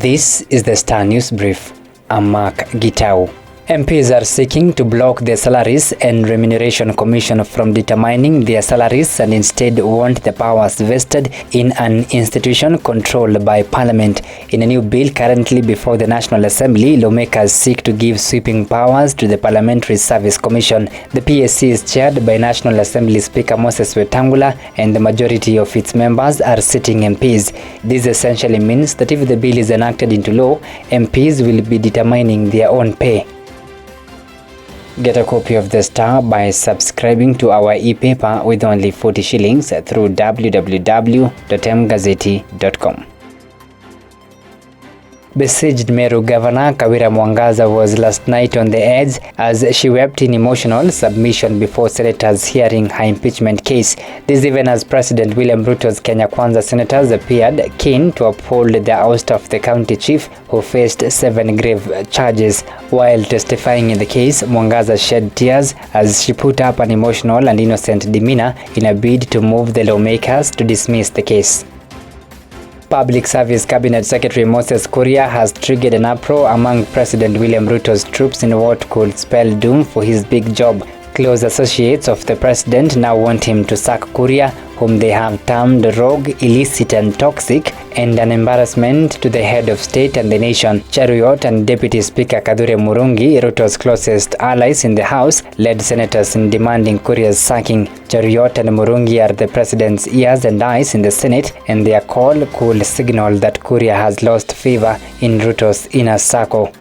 This is the Star News Brief. I'm Mark Gitau. MPs are seeking to block the Salaries and Remuneration Commission from determining their salaries and instead want the powers vested in an institution controlled by Parliament. In a new bill currently before the National Assembly, lawmakers seek to give sweeping powers to the Parliamentary Service Commission. The PSC is chaired by National Assembly Speaker Moses Wetangula, and the majority of its members are sitting MPs. This essentially means that if the bill is enacted into law, MPs will be determining their own pay. Get a copy of The Star by subscribing to our e-paper with only 40 shillings through www.mgazeti.com. Besieged Meru Governor Kawira Mwangaza was last night on the edge as she wept in emotional submission before senators hearing her impeachment case. This even as President William Ruto's Kenya Kwanza senators appeared keen to uphold the oust of the county chief who faced 7 grave charges. While testifying in the case, Mwangaza shed tears as she put up an emotional and innocent demeanor in a bid to move the lawmakers to dismiss the case. Public Service Cabinet Secretary Moses Kuria has triggered an uproar among President William Ruto's troops in what could spell doom for his big job. Close associates of the president now want him to sack Kuria, whom they have termed rogue, illicit and toxic, and an embarrassment to the head of state and the nation. Cheruiyot and Deputy Speaker Kadhure Murungi, Ruto's closest allies in the House, led senators in demanding Kuria's sacking. Cheruiyot and Murungi are the president's ears and eyes in the Senate, and their call could signal that Kuria has lost favor in Ruto's inner circle.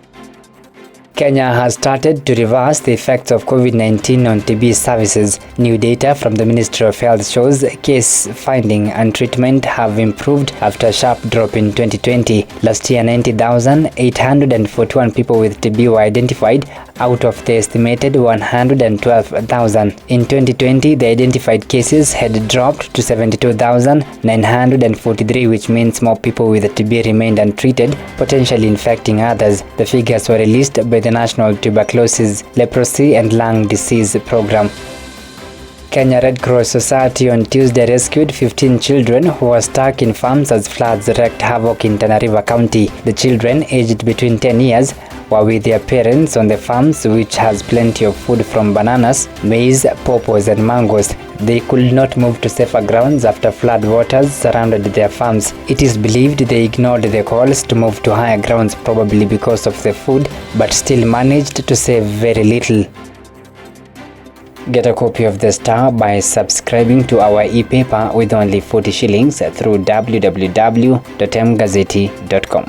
Kenya has started to reverse the effects of COVID-19 on TB services. New data from the Ministry of Health shows case finding and treatment have improved after a sharp drop in 2020. Last year, 90,841 people with TB were identified out of the estimated 112,000. In 2020, the identified cases had dropped to 72,943, which means more people with TB remained untreated, potentially infecting others. The figures were released by the National Tuberculosis, Leprosy and Lung Disease Program. Kenya Red Cross Society on Tuesday rescued 15 children who were stuck in farms as floods wreaked havoc in Tana River County. The children, aged between 10 years, were with their parents on the farms, which has plenty of food from bananas, maize, pawpaws and mangoes. They could not move to safer grounds after flood waters surrounded their farms. It is believed they ignored the calls to move to higher grounds, probably because of the food, but still managed to save very little. Get a copy of The Star by subscribing to our e-paper with only 40 shillings through www.mgazeti.com.